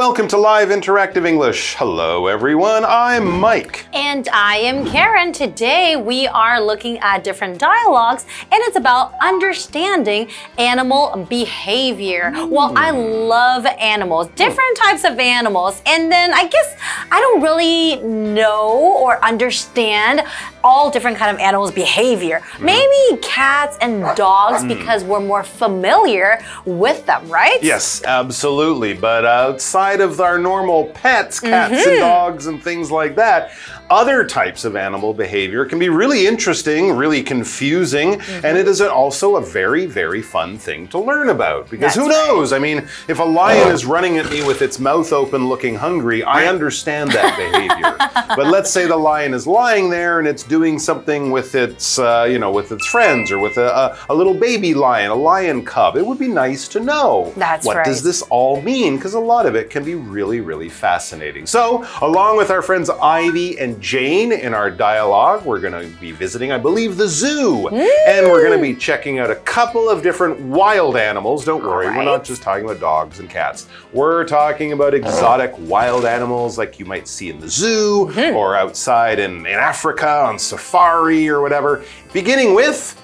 welcome to Live Interactive English. Hello everyone, I'm Mike. And I am Karen. Today we are looking at different dialogues and it's about understanding animal behavior. Well, I love animals, different types of animals, and then I guess I don't really know or understand all different kind of animals' behavior. Maybe cats and dogs because we're more familiar with them, right? Yes, absolutely. But outside of our normal pets, cats and dogs and things like that, other types of animal behavior can be really interesting, really confusing, and it is also a very, very fun thing to learn about. Because who knows? I mean, if a lion is running at me with its mouth open looking hungry, I understand that behavior. But let's say the lion is lying there and it's doing something with its, with its friends or with a little baby lion, a lion cub. It would be nice to know. What does this all mean? Because a lot of it can be really, really fascinating. So, along with our friends Ivy and Jane in our dialogue, we're going to be visiting, I believe, the zoo. And we're going to be checking out a couple of different wild animals. Don't worry, we're not just talking about dogs and cats. We're talking about exotic wild animals like you might see in the zoo or outside in Africa on safari or whatever. Beginning with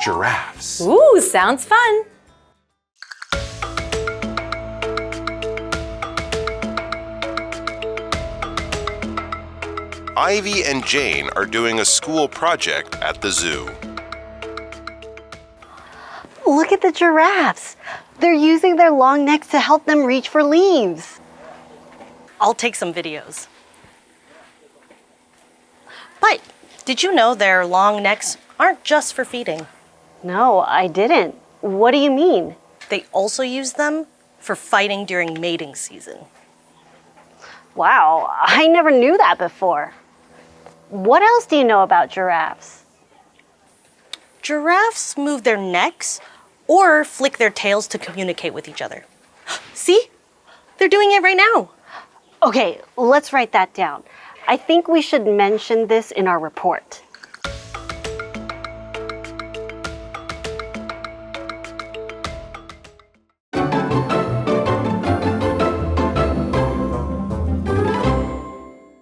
giraffes. Ooh, sounds fun. Ivy and Jane are doing a school project at the zoo. Look at the giraffes. They're using their long necks to help them reach for leaves. I'll take some videos. But did you know their long necks aren't just for feeding? No, I didn't. What do you mean? They also use them for fighting during mating season. Wow, I never knew that before. What else do you know about giraffes? Giraffes move their necks or flick their tails to communicate with each other. See? They're doing it right now. Okay, let's write that down. I think we should mention this in our report.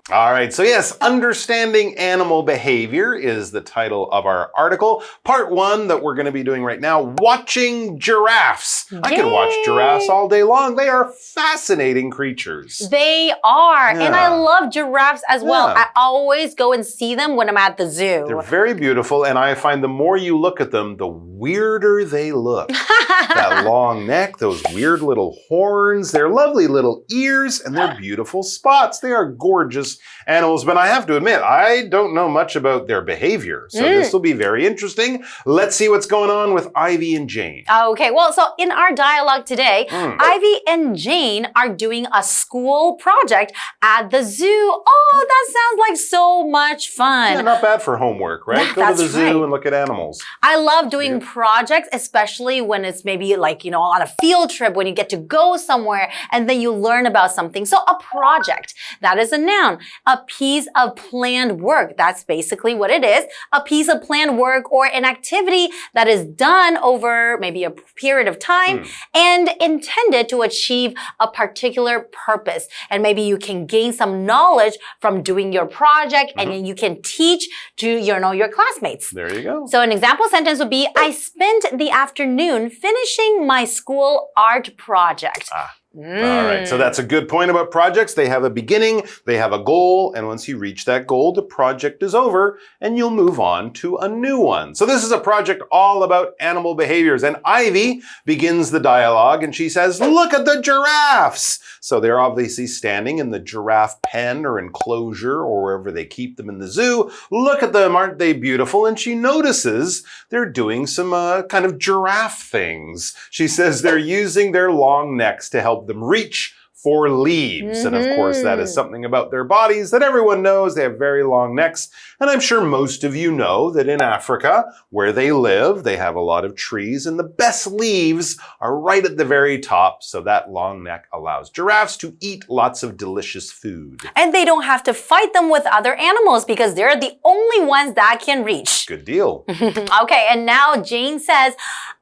All right, so yes, understanding animal behavior is the title of our article. Part 1 that we're going to be doing right now, watching giraffes. I can watch giraffes all day long. They are fascinating creatures. They are, and I love giraffes as well. I always go and see them when I'm at the zoo. They're very beautiful, and I find the more you look at them, the weirder they look. That long neck, those weird little horns, their lovely little ears, and their beautiful spots. They are gorgeous animals, but I have to admit, I don't know much about their behavior. So this will be very interesting. Let's see what's going on with Ivy and Jane. Okay, well, so in our dialogue today, Ivy and Jane are doing a school project at the zoo. Oh, that sounds like so much fun. Yeah, not bad for homework, right? Go to the zoo and look at animals. I love doing projects, especially when it's maybe like, on a field trip, when you get to go somewhere and then you learn about something. So a project, that is a noun. A piece of planned work. That's basically what it is. A piece of planned work or an activity that is done over maybe a period of time and intended to achieve a particular purpose. And maybe you can gain some knowledge from doing your project and then you can teach to, your classmates. There you go. So an example sentence would be, I spent the afternoon finishing my school art project. All right, so that's a good point about projects. They have a beginning, they have a goal, and once you reach that goal, the project is over and you'll move on to a new one. So this is a project all about animal behaviors, and Ivy begins the dialogue and she says, look at the giraffes. So they're obviously standing in the giraffe pen or enclosure or wherever they keep them in the zoo. Look at them, aren't they beautiful? And she notices they're doing some kind of giraffe things. She says they're using their long necks to help them reach for leaves. And of course, that is something about their bodies that everyone knows. They have very long necks. And I'm sure most of you know that in Africa, where they live, they have a lot of trees and the best leaves are right at the very top. So that long neck allows giraffes to eat lots of delicious food. And they don't have to fight them with other animals because they're the only ones that can reach. Good deal. Okay, and now Jane says,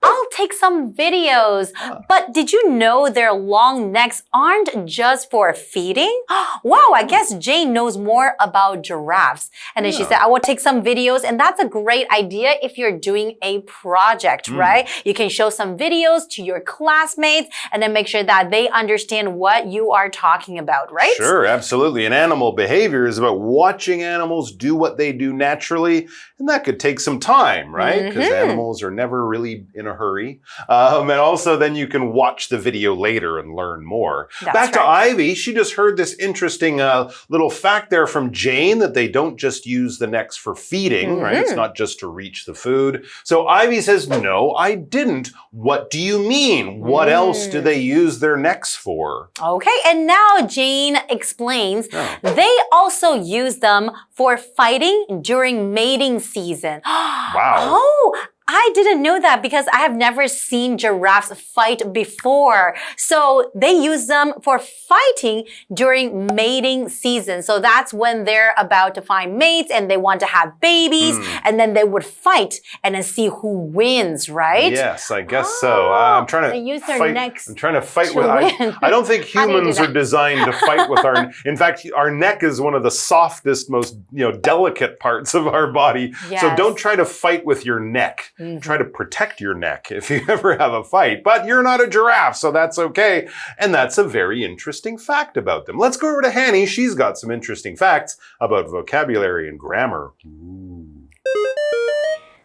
I'll take some videos. But did you know their long necks aren't just for feeding? Wow, I guess Jane knows more about giraffes. And then she said, I will take some videos. And that's a great idea if you're doing a project, right? You can show some videos to your classmates and then make sure that they understand what you are talking about, right? Sure, absolutely. And animal behavior is about watching animals do what they do naturally. And that could take some time, right? Because animals are never really in a hurry. And also then you can watch the video later and learn more. Back to Ivy, she just heard this interesting little fact there from Jane that they don't just use the necks for feeding, right? It's not just to reach the food. So Ivy says, no, I didn't. What do you mean? What else do they use their necks for? Okay, and now Jane explains they also use them for fighting during mating season. Wow. Oh, I didn't know that because I have never seen giraffes fight before. So they use them for fighting during mating season. So that's when they're about to find mates and they want to have babies and then they would fight and then see who wins, right? Yes, I guess so. I'm trying to use their fight. necks I'm trying to fight to with. win. I don't think humans are designed to fight with our. In fact, our neck is one of the softest, most delicate parts of our body. Yes. So don't try to fight with your neck. Try to protect your neck if you ever have a fight. But you're not a giraffe, so that's okay. And that's a very interesting fact about them. Let's go over to Hanny. She's got some interesting facts about vocabulary and grammar.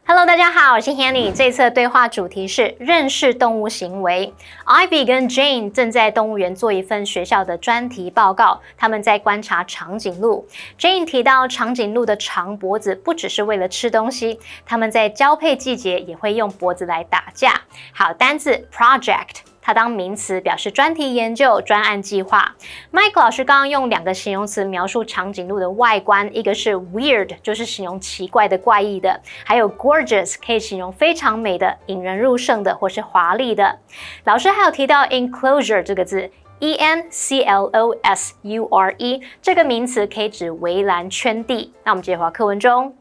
Hello， 大家好，我是 Hanny。这次的对话主题是认识动物行为。Ivy 跟 Jane 正在动物园做一份学校的专题报告，他们在观察长颈鹿。Jane 提到长颈鹿的长脖子不只是为了吃东西，他们在交配季节也会用脖子来打架。好，单字 project。它当名词表示专题研究、专案计划。Mike 老师刚刚用2个形容词描述长颈鹿的外观，一个是 weird， 就是形容奇怪的、怪异的；还有 gorgeous， 可以形容非常美的、引人入胜的或是华丽的。老师还有提到 enclosure 这个字。enclosure 这个名词可以指围栏、圈地。那我们接回到课文中。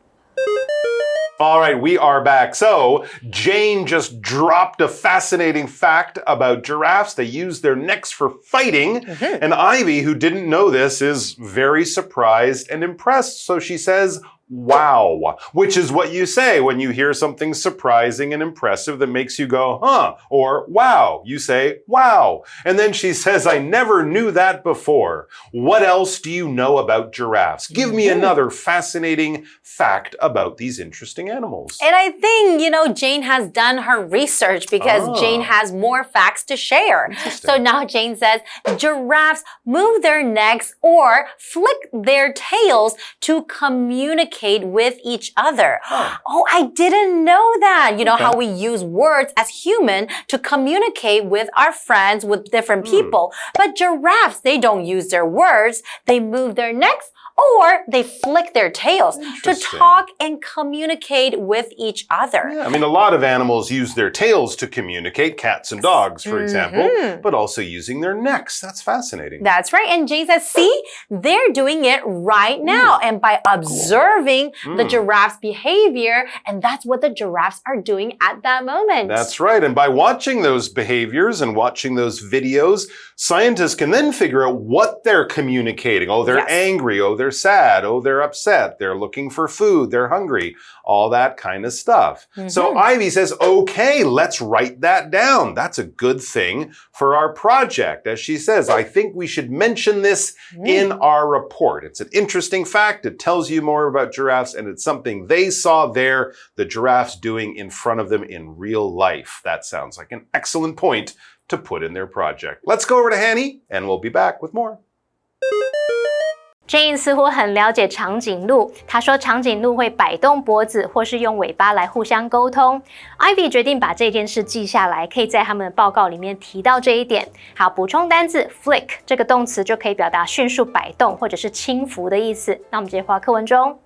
All right, we are back. So, Jane just dropped a fascinating fact about giraffes. They use their necks for fighting. And Ivy, who didn't know this, is very surprised and impressed. So she says, wow, which is what you say when you hear something surprising and impressive that makes you go, huh, or wow. You say, wow. And then she says, I never knew that before. What else do you know about giraffes? Give me another fascinating fact about these interesting animals. And I think, Jane has done her research because Jane has more facts to share. So now Jane says, giraffes move their necks or flick their tails to communicate with each other. Oh, I didn't know that. You know how we use words as human to communicate with our friends, with different people. But giraffes, they don't use their words. They move their necks or they flick their tails to talk and communicate with each other. Yeah, I mean, a lot of animals use their tails to communicate, cats and dogs, for example, but also using their necks. That's fascinating. That's right. And Jane says, see, they're doing it right now. And by observing the giraffe's behavior, and that's what the giraffes are doing at that moment. That's right. And by watching those behaviors and watching those videos, scientists can then figure out what they're communicating. Oh, they're angry. Oh, they're sad. Oh, they're upset. They're looking for food. They're hungry. All that kind of stuff. So Ivy says, okay, let's write that down. That's a good thing for our project. As she says, I think we should mention this in our report. It's an interesting fact. It tells you more about giraffes, and it's something they saw there, the giraffes doing in front of them in real life. That sounds like an excellent point to put in their project. Let's go over to Hanny, and we'll be back with more. Jane 似乎很了解长颈鹿，她说长颈鹿会摆动脖子或是用尾巴来互相沟通。Ivy 决定把这件事记下来，可以在他们的报告里面提到这一点。好，补充单字 flick 这个动词就可以表达迅速摆动或者是轻浮的意思。那我们直接回到课文中。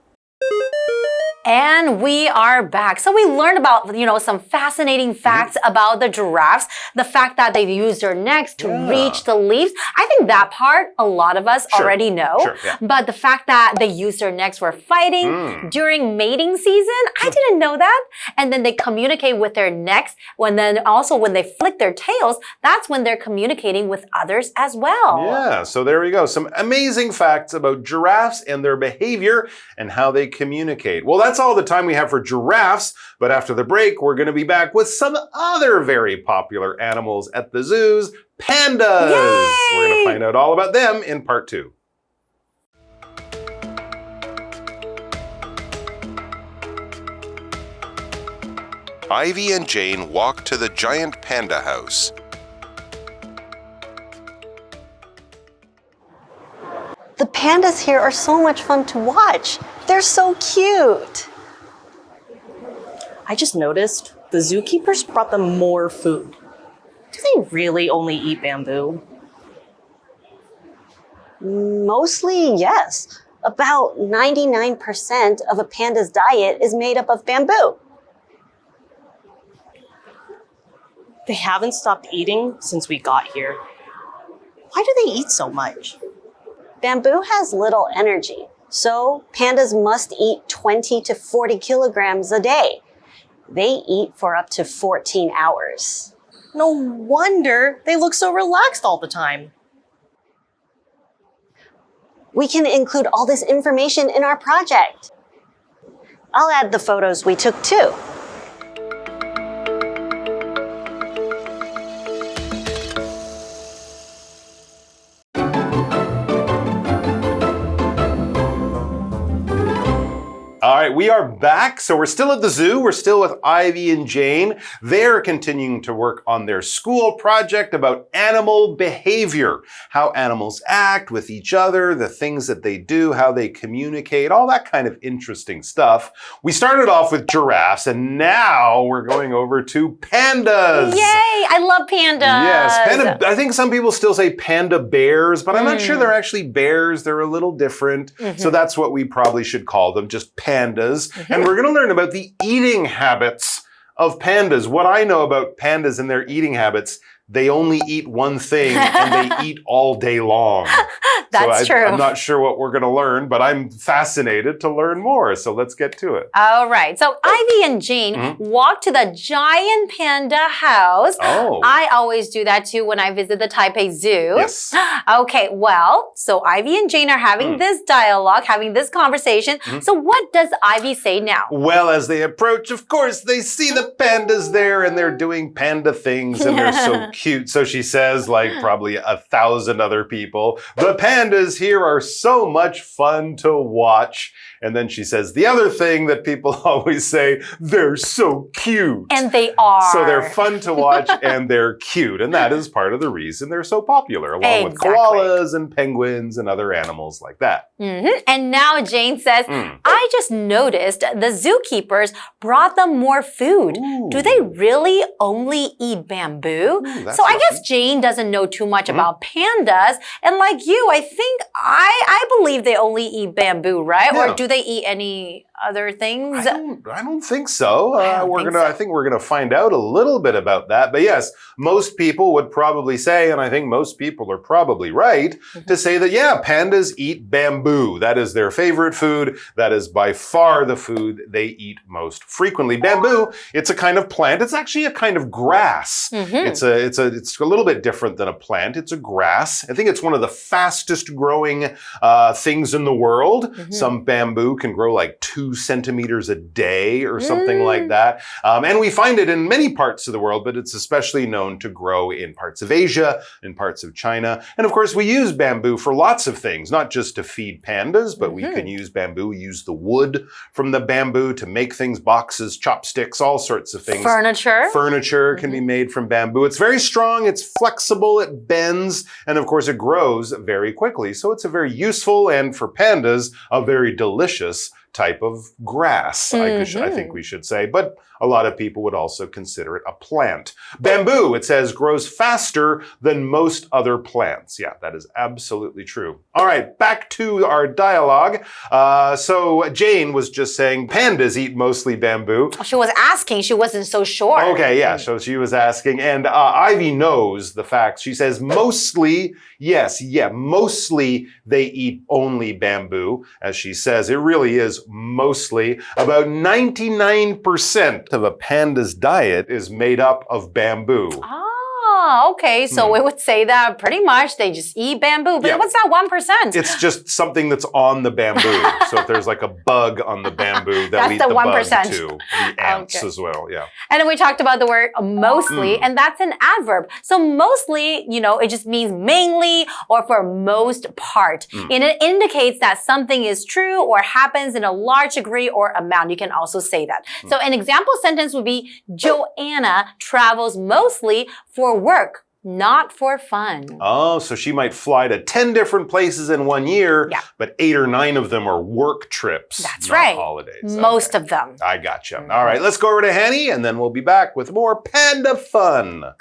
And we are back. So we learned about, some fascinating facts about the giraffes. The fact that they use their necks to reach the leaves. I think that part, a lot of us already know. Sure, yeah. But the fact that they use their necks for fighting during mating season, I didn't know that. And then they communicate with their necks. When they flick their tails, that's when they're communicating with others as well. Yeah, so there we go. Some amazing facts about giraffes and their behavior and how they communicate. Well, that's all the time we have for giraffes, but after the break, we're going to be back with some other very popular animals at the zoos, pandas. Yay! We're going to find out all about them in part 2. Ivy and Jane walk to the giant panda house. The pandas here are so much fun to watch. They're so cute. I just noticed the zookeepers brought them more food. Do they really only eat bamboo? Mostly, yes. About 99% of a panda's diet is made up of bamboo. They haven't stopped eating since we got here. Why do they eat so much? Bamboo has little energy, so pandas must eat 20 to 40 kilograms a day. They eat for up to 14 hours. No wonder they look so relaxed all the time. We can include all this information in our project. I'll add the photos we took too. All right, we are back. So we're still at the zoo. We're still with Ivy and Jane. They're continuing to work on their school project about animal behavior, how animals act with each other, the things that they do, how they communicate, all that kind of interesting stuff. We started off with giraffes, and now we're going over to pandas. Yay! I love pandas. Yes, panda. I think some people still say panda bears, but I'm not sure they're actually bears. They're a little different. So that's what we probably should call them, just pandas. And we're going to learn about the eating habits of pandas. What I know about pandas and their eating habits, they only eat one thing and they eat all day long. That's true. I'm not sure what we're going to learn, but I'm fascinated to learn more. So let's get to it. All right. So Ivy and Jane walk to the giant panda house. Oh. I always do that too when I visit the Taipei Zoo. Yes. Okay, well, so Ivy and Jane are having this dialogue, having this conversation. So what does Ivy say now? Well, as they approach, of course, they see the pandas there and they're doing panda things and they're so cute. So she says, like probably 1,000 other people, the pandas here are so much fun to watch. And then she says the other thing that people always say, they're so cute. And they are. So they're fun to watch and they're cute. And that is part of the reason they're so popular, along with koalas and penguins and other animals like that. And now Jane says, I just noticed the zookeepers brought them more food. Do they really only eat bamboo? So I guess Jane doesn't know too much about pandas. And like you, I think I believe they only eat bamboo, right? Yeah. Or do they eat any other things? I don't think so. I think we're gonna find out a little bit about that. But yes, most people would probably say, and I think most people are probably right, to say that, yeah, pandas eat bamboo. That is their favorite food. That is by far the food they eat most frequently. Bamboo, it's a kind of plant. It's actually a kind of grass. It's a little bit different than a plant. It's a grass. I think it's one of the fastest growing things in the world. Some bamboo can grow like 2 centimeters a day or something like that. And we find it in many parts of the world, but it's especially known to grow in parts of Asia, in parts of China. And of course, we use bamboo for lots of things, not just to feed pandas, but we can use bamboo. We use the wood from the bamboo to make things, boxes, chopsticks, all sorts of things. Furniture. Furniture can be made from bamboo. It's very strong, it's flexible, it bends, and of course it grows very quickly. So it's a very useful and, for pandas, a very delicious type of grass, I think we should say. But a lot of people would also consider it a plant. Bamboo, it says, grows faster than most other plants. Yeah, that is absolutely true. All right, back to our dialogue. So Jane was just saying pandas eat mostly bamboo. She was asking. She wasn't so sure. Okay, yeah, so she was asking. And Ivy knows the facts. She says mostly, mostly they eat only bamboo. As she says, it really is mostly. About 99% of a panda's diet is made up of bamboo. Okay. So we would say that pretty much they just eat bamboo. But what's that 1%? It's just something that's on the bamboo. So if there's like a bug on the bamboo, they'll eat the 1%. Bug too. The ants as well, yeah. And then we talked about the word mostly, and that's an adverb. So mostly, it just means mainly or for most part. And it indicates that something is true or happens in a large degree or amount. You can also say that. So an example sentence would be, Joanna travels mostly for work, not for fun. Oh, so she might fly to 10 different places in 1 year, but 8 or 9 of them are work trips. That's not right. Holidays. Most of them. I gotcha. All right, let's go over to Hanny, and then we'll be back with more panda fun.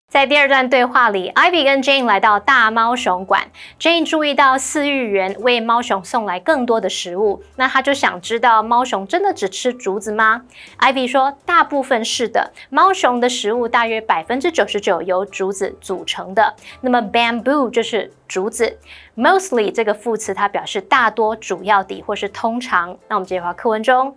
在第二段对话里 ，Ivy 跟 Jane 来到大猫熊馆。Jane 注意到饲育员为猫熊送来更多的食物，那他就想知道猫熊真的只吃竹子吗 ？Ivy 说，大部分是的，猫熊的食物大约99%由竹子组成的。那么 bamboo 就是竹子 ，mostly 这个副词它表示大多、主要的或是通常。那我们接着回到课文中。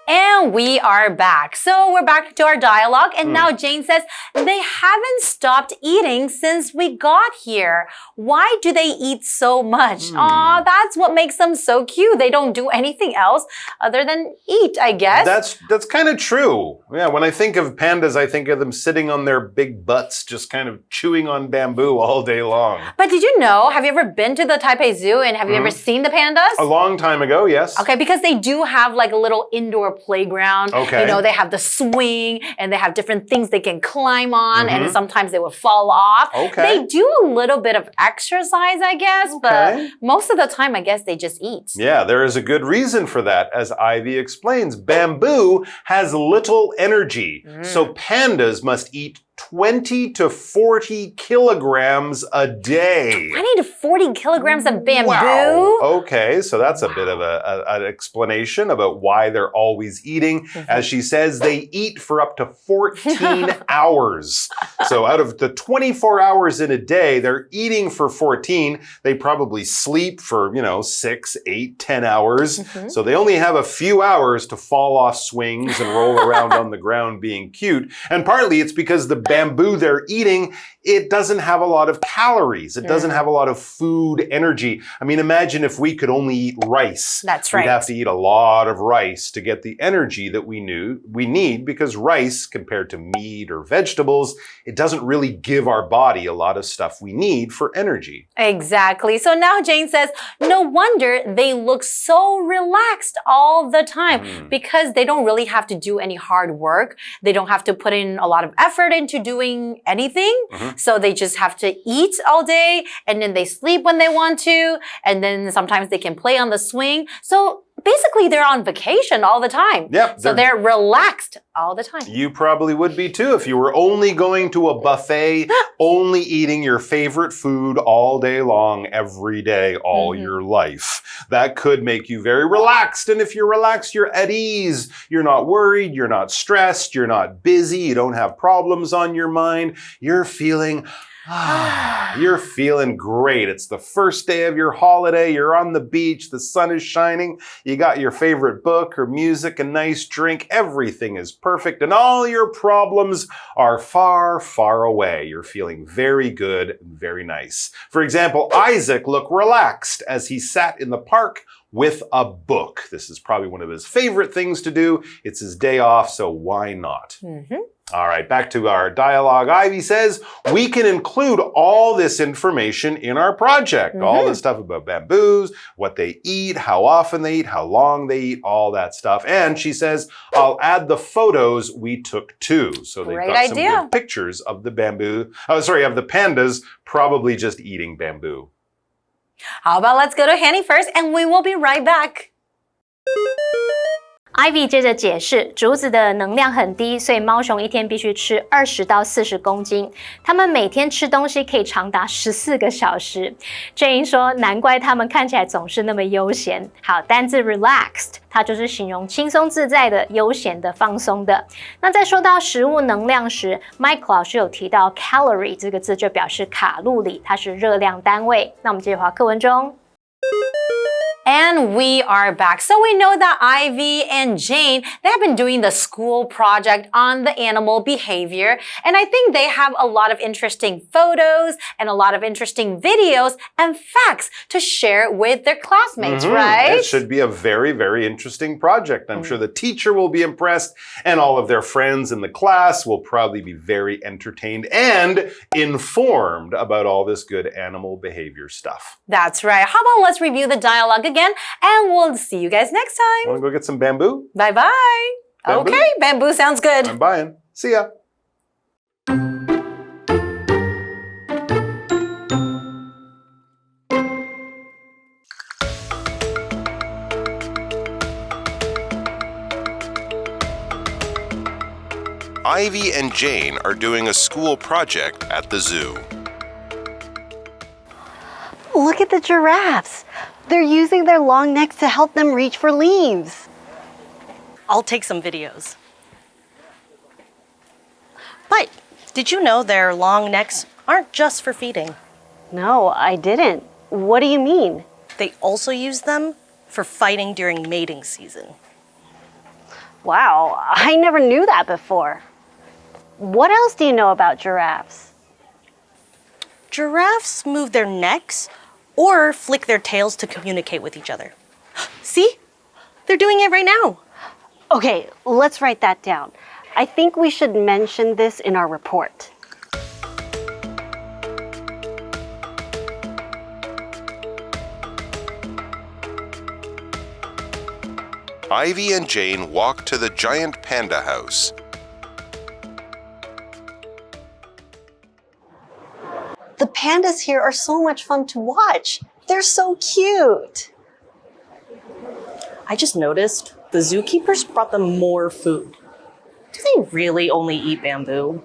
And we are back. So we're back to our dialogue. And now Jane says, they haven't stopped eating since we got here. Why do they eat so much? Aw, that's what makes them so cute. They don't do anything else other than eat, I guess. That's kind of true. Yeah, when I think of pandas, I think of them sitting on their big butts, just kind of chewing on bamboo all day long. But did you know, have you ever been to the Taipei Zoo and have you ever seen the pandas? A long time ago, yes. Okay, because they do have like a little indoor playground. Okay. They have the swing and they have different things they can climb on and sometimes they will fall off. Okay. They do a little bit of exercise, I guess, but most of the time, I guess they just eat. Yeah, there is a good reason for that. As Ivy explains, bamboo has little energy. So pandas must eat 20 to 40 kilograms a day. 20 to 40 kilograms of bamboo? Wow. Okay, so that's a bit of an explanation about why they're always eating. As she says, they eat for up to 14 hours. So out of the 24 hours in a day, they're eating for 14. They probably sleep for, 6, 8, 10 hours. So they only have a few hours to fall off swings and roll around on the ground being cute. And partly it's because the bamboo they're eating, it doesn't have a lot of calories. It doesn't have a lot of food energy. I mean, imagine if we could only eat rice. That's right. We'd have to eat a lot of rice to get the energy that we need, because rice, compared to meat or vegetables, it doesn't really give our body a lot of stuff we need for energy. Exactly. So now Jane says, no wonder they look so relaxed all the time because they don't really have to do any hard work. They don't have to put in a lot of effort into doing anything. So they just have to eat all day and then they sleep when they want to. And then sometimes they can play on the swing. So basically they're on vacation all the time. Yep. So they're relaxed all the time. You probably would be too if you were only going to a buffet, only eating your favorite food all day long, every day, all your life. That could make you very relaxed. And if you're relaxed, you're at ease. You're not worried. You're not stressed. You're not busy. You don't have problems on your mind. You're feeling great. It's the first day of your holiday. You're on the beach. The sun is shining. You got your favorite book or music, a nice drink. Everything is perfect. And all your problems are far, far away. You're feeling very good and very nice. For example, Isaac looked relaxed as he sat in the park with a book. This is probably one of his favorite things to do. It's his day off, so why not? All right, back to our dialogue. Ivy says, we can include all this information in our project. All the stuff about bamboos, what they eat, how often they eat, how long they eat, all that stuff. And she says, I'll add the photos we took too. So they've got some good pictures of the of the pandas probably just eating bamboo. How about let's go to Hanny first and we will be right back. Ivy 接着解释，竹子的能量很低，所以猫熊一天必须吃20到40公斤。它们每天吃东西可以长达14个小时。Jane 说，难怪它们看起来总是那么悠闲。好，单字 relaxed， 它就是形容轻松自在的、悠闲的、放松的。那在说到食物能量时 ，Mike 老师有提到 calorie 这个字，就表示卡路里，它是热量单位。那我们继续回到课文中。And we are back. So we know that Ivy and Jane, they have been doing the school project on the animal behavior. And I think they have a lot of interesting photos and a lot of interesting videos and facts to share with their classmates, right? It should be a very, very interesting project. I'm sure the teacher will be impressed and all of their friends in the class will probably be very entertained and informed about all this good animal behavior stuff. That's right. How about let's review the dialogue again and we'll see you guys next time. Want to go get some bamboo? Bye-bye. Bamboo? Okay, bamboo sounds good. I'm buying. See ya. Ivy and Jane are doing a school project at the zoo. Look at the giraffes. They're using their long necks to help them reach for leaves. I'll take some videos. But did you know their long necks aren't just for feeding? No, I didn't. What do you mean? They also use them for fighting during mating season. Wow, I never knew that before. What else do you know about giraffes? Giraffes move their necks or flick their tails to communicate with each other. See? They're doing it right now. Okay, let's write that down. I think we should mention this in our report. Ivy and Jane walk to the giant panda house. The pandas here are so much fun to watch. They're so cute. I just noticed the zookeepers brought them more food. Do they really only eat bamboo?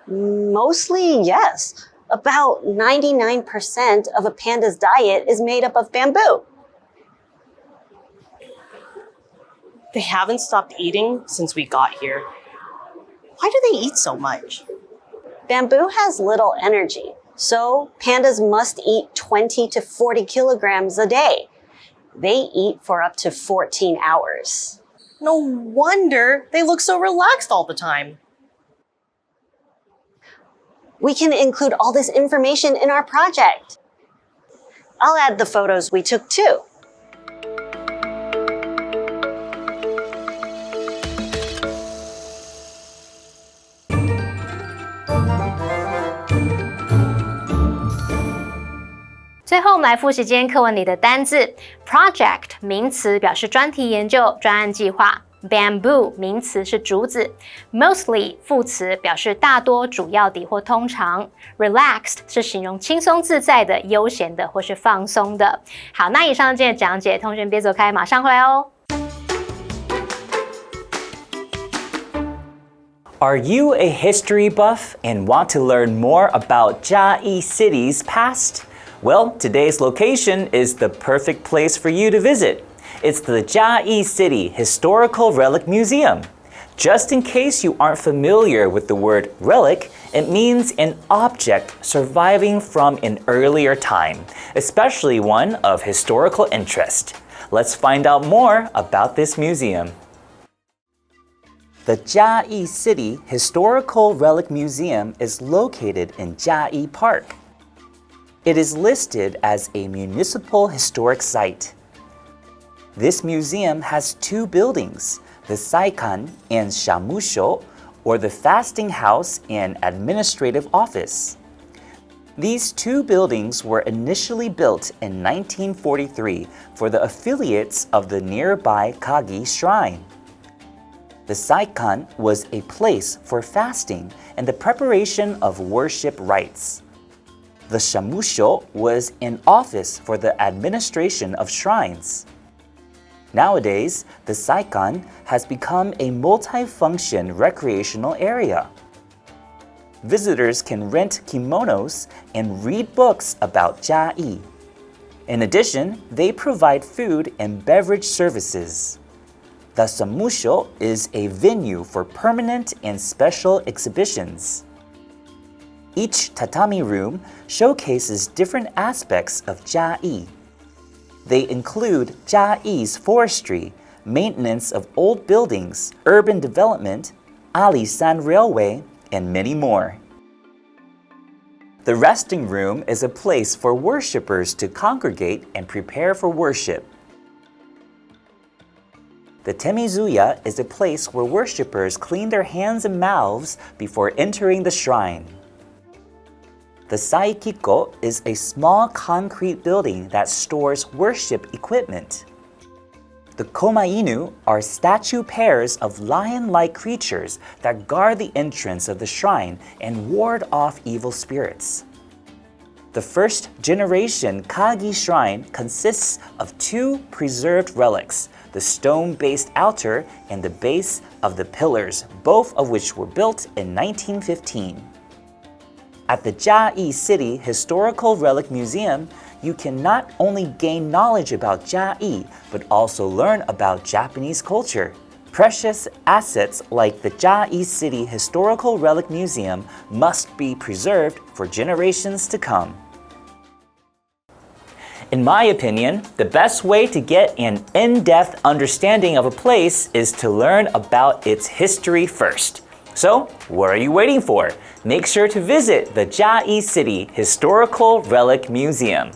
Mostly, yes. About 99% of a panda's diet is made up of bamboo. They haven't stopped eating since we got here. Why do they eat so much? Bamboo has little energy, so pandas must eat 20 to 40 kilograms a day. They eat for up to 14 hours. No wonder they look so relaxed all the time. We can include all this information in our project. I'll add the photos we took too. Project 最后我们来复习今天课文里的单字 project 名词表示专题研究、专案计划。Bamboo 名词是竹子 ，mostly 副词表示大多、主要的或通常 ，relaxed 是形容轻松自在的、悠闲的或是放松的。好，那以上今天的讲解，同学们别走开，马上回来哦。Are you a history buff and want to learn more about Chiayi City's past? Well, today's location is the perfect place for you to visit. It's the Chiayi City Historical Relic Museum. Just in case you aren't familiar with the word relic, it means an object surviving from an earlier time, especially one of historical interest. Let's find out more about this museum. The Chiayi City Historical Relic Museum is located in Chiayi Park. It is listed as a municipal historic site. This museum has two buildings, the Saikan and Shamusho, or the Fasting House and Administrative Office. These two buildings were initially built in 1943 for the affiliates of the nearby Kagi Shrine. The Saikan was a place for fasting and the preparation of worship rites. The shamusho was an office for the administration of shrines. Nowadays, the saikan has become a multi-function recreational area. Visitors can rent kimonos and read books about jiayi. In addition, they provide food and beverage services. The samusho is a venue for permanent and special exhibitions. Each tatami room showcases different aspects of jiayi. They include jiayi's forestry, maintenance of old buildings, urban development, Alisan Railway, and many more. The resting room is a place for worshippers to congregate and prepare for worship. The temizuya is a place where worshippers clean their hands and mouths before entering the shrine. The saikiko is a small concrete building that stores worship equipment. The komainu are statue pairs of lion-like creatures that guard the entrance of the shrine and ward off evil spirits. The first generation Kagi shrine consists of 2 preserved relics, the stone-based altar and the base of the pillars, both of which were built in 1915. At the Jiayi City Historical Relic Museum, you can not only gain knowledge about Jiayi, but also learn about Japanese culture. Precious assets like the Jiayi City Historical Relic Museum must be preserved for generations to come. In my opinion, the best way to get an in-depth understanding of a place is to learn about its history first. So, what are you waiting for? Make sure to visit the Jiayi City Historical Relic Museum.